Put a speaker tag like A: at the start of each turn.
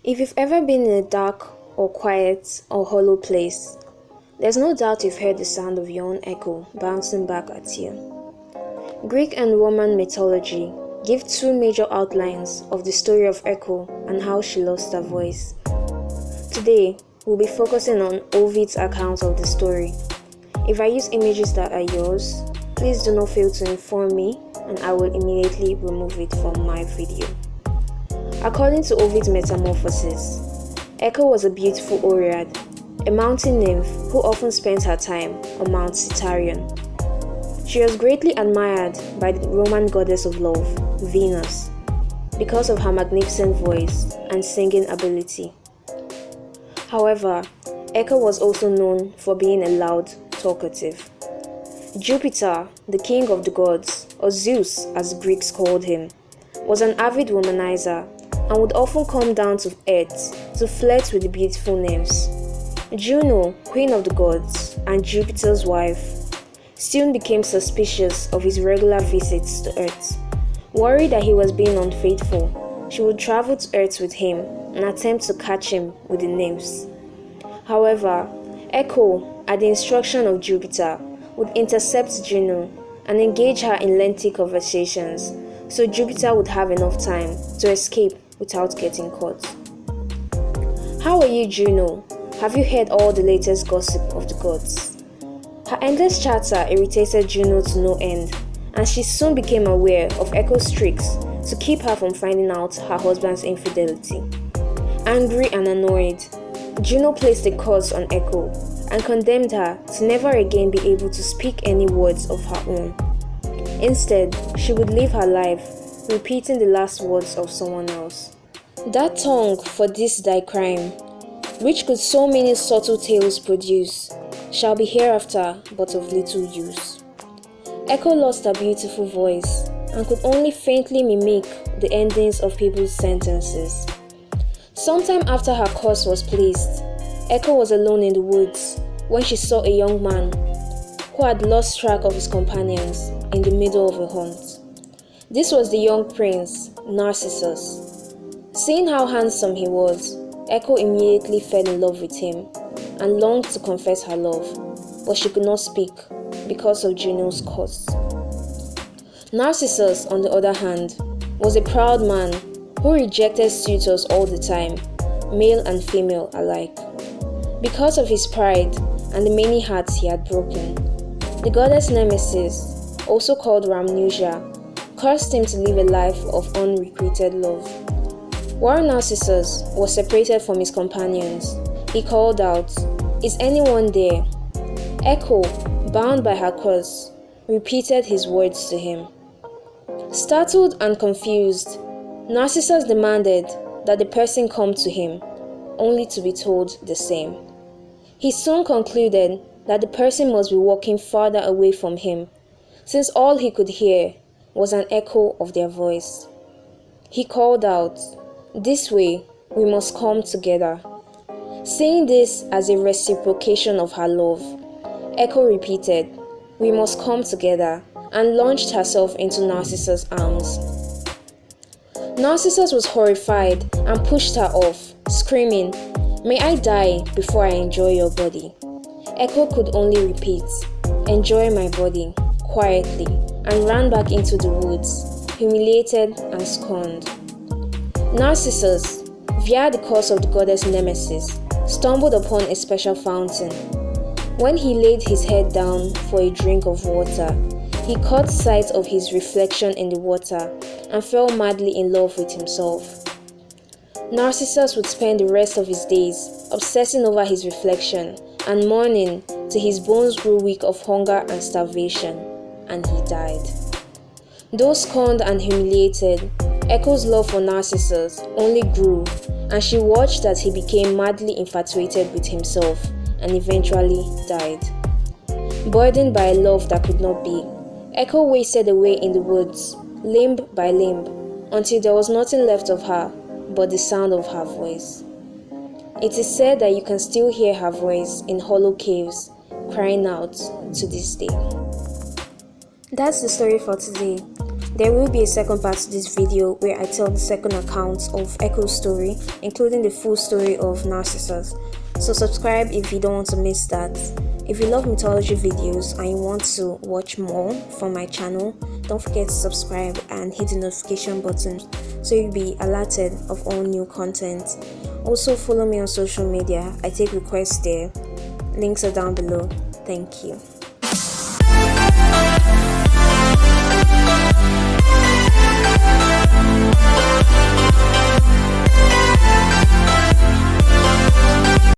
A: If you've ever been in a dark or quiet or hollow place, there's no doubt you've heard the sound of your own echo bouncing back at you. Greek and Roman mythology give two major outlines of the story of Echo and how she lost her voice. Today, we'll be focusing on Ovid's account of the story. If I use images that are yours, please do not fail to inform me and I will immediately remove it from my video. According to Ovid's Metamorphoses, Echo was a beautiful Oread, a mountain nymph who often spent her time on Mount Citarion. She was greatly admired by the Roman goddess of love, Venus, because of her magnificent voice and singing ability. However, Echo was also known for being a loud talkative. Jupiter, the king of the gods, or Zeus as Greeks called him, was an avid womanizer and would often come down to earth to flirt with the beautiful nymphs. Juno, queen of the gods and Jupiter's wife, soon became suspicious of his regular visits to Earth. Worried that he was being unfaithful, she would travel to Earth with him and attempt to catch him with the nymphs. However, Echo, at the instruction of Jupiter, would intercept Juno and engage her in lengthy conversations, so Jupiter would have enough time to escape without getting caught. How are you, Juno? Have you heard all the latest gossip of the gods? Her endless chatter irritated Juno to no end, and she soon became aware of Echo's tricks to keep her from finding out her husband's infidelity. Angry and annoyed, Juno placed a curse on Echo and condemned her to never again be able to speak any words of her own. Instead, she would live her life repeating the last words of someone else. That tongue for this thy crime, which could so many subtle tales produce, shall be hereafter but of little use. Echo lost her beautiful voice and could only faintly mimic the endings of people's sentences. Sometime after her curse was placed, Echo was alone in the woods when she saw a young man who had lost track of his companions in the middle of a hunt. This was the young prince, Narcissus. Seeing how handsome he was, Echo immediately fell in love with him and longed to confess her love, but she could not speak because of Juno's curse. Narcissus, on the other hand, was a proud man who rejected suitors all the time, male and female alike. Because of his pride and the many hearts he had broken, the goddess Nemesis, also called Rhamnusia, cursed him to live a life of unrequited love. While Narcissus was separated from his companions, he called out, "Is anyone there?" Echo, bound by her curse, repeated his words to him. Startled and confused, Narcissus demanded that the person come to him, only to be told the same. He soon concluded that the person must be walking farther away from him, since all he could hear was an echo of their voice. He called out, "This way, we must come together." Saying this as a reciprocation of her love, Echo repeated, "We must come together," and launched herself into Narcissus' arms. Narcissus was horrified and pushed her off, screaming, "May I die before I enjoy your body?" Echo could only repeat, "Enjoy my body," quietly, and ran back into the woods, humiliated and scorned. Narcissus, via the curse of the goddess Nemesis, stumbled upon a special fountain. When he laid his head down for a drink of water, he caught sight of his reflection in the water and fell madly in love with himself. Narcissus would spend the rest of his days obsessing over his reflection and mourning till his bones grew weak of hunger and starvation, and he died. Though scorned and humiliated, Echo's love for Narcissus only grew, and she watched as he became madly infatuated with himself and eventually died. Burdened by a love that could not be, Echo wasted away in the woods, limb by limb, until there was nothing left of her but the sound of her voice. It is said that you can still hear her voice in hollow caves, crying out to this day. That's the story for today. There will be a second part to this video where I tell the second account of Echo's story, including the full story of Narcissus. So subscribe if you don't want to miss that. If you love mythology videos and you want to watch more from my channel, don't forget to subscribe and hit the notification button so you'll be alerted of all new content. Also follow me on social media. I take requests there. Links are down below. Thank you.